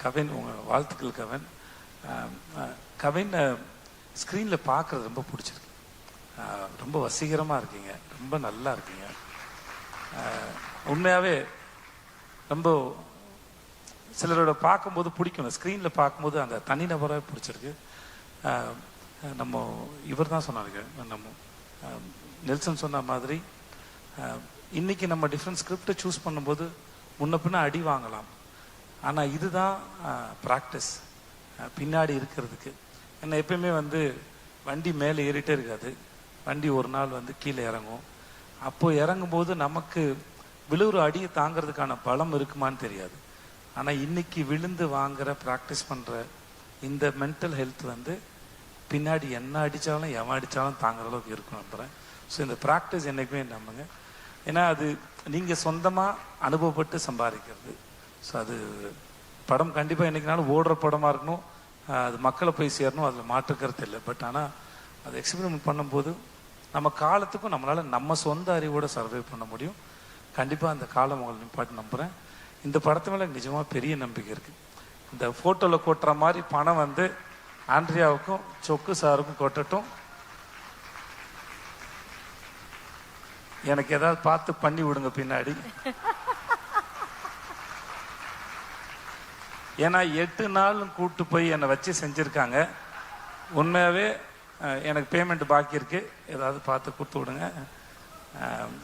கவின், உங்கள் வாழ்த்துக்கள் கவின். கவின் ஸ்க்ரீனில் பார்க்குறது ரொம்ப பிடிச்சிருக்கு. ரொம்ப வசீகரமாக இருக்கீங்க, ரொம்ப நல்லா இருக்கீங்க. உண்மையாகவே ரொம்ப சிலரோட பார்க்கும்போது பிடிக்கும், ஸ்க்ரீனில் பார்க்கும்போது அந்த தனிநபராக பிடிச்சிருக்கு. நம்ம இவர் தான் சொன்னாருங்க, நம்ம நெல்சன் சொன்ன மாதிரி இன்னைக்கு நம்ம டிஃப்ரெண்ட் ஸ்கிரிப்டை சூஸ் பண்ணும்போது முன்ன பின்ன அடி வாங்கலாம், ஆனால் இதுதான் ப்ராக்டிஸ் பின்னாடி இருக்கிறதுக்கு. ஏன்னா எப்பயுமே வண்டி மேலே ஏறிட்டே இருக்காது, வண்டி ஒரு நாள் கீழே இறங்கும். அப்போது இறங்கும்போது நமக்கு விழுவுற அடியை தாங்கிறதுக்கான பலம் இருக்குமான்னு தெரியாது. ஆனால் இன்னைக்கு விழுந்து வாங்குற ப்ராக்டிஸ் பண்ணுற இந்த மென்டல் ஹெல்த் பின்னாடி என்ன அடித்தாலும் எவன் அடித்தாலும் தாங்குற அளவுக்கு இருக்கும் நம்புகிறேன். ஸோ இந்த ப்ராக்டிஸ் என்றைக்குமே நம்புங்க. ஏன்னா அது நீங்கள் சொந்தமாக அனுபவப்பட்டு சம்பாதிக்கிறது. ஸோ அது படம் கண்டிப்பாக என்றைக்குனாலும் ஓடுற படமாக இருக்கணும், அது மக்களை போய் சேரணும், அதில் மாற்றுக்கிறது இல்லை. பட் ஆனால் அது எக்ஸ்பெரிமெண்ட் பண்ணும்போது நம்ம காலத்துக்கும் நம்மளால் நம்ம சொந்த அறிவோடு சர்வை பண்ண முடியும். கண்டிப்பாக அந்த காலம் உங்களை நிப்பாட்டு நம்புகிறேன். இந்த படத்து மேலே நிஜமாக பெரிய நம்பிக்கை இருக்குது. இந்த ஃபோட்டோவில் கொட்டுற மாதிரி பணம் ஆண்ட்ரியாவுக்கும் சொக்கு சாருக்கும் கொட்டட்டும். எனக்கு ஏதாவது பார்த்து பண்ணி விடுங்க பின்னாடி. ஏன்னா 8 நாள் கூட்டு போய் என்னை வச்சு செஞ்சுருக்காங்க. உண்மையாகவே எனக்கு பேமெண்ட் பாக்கி இருக்கு, ஏதாவது பார்த்து கொடுத்து விடுங்க.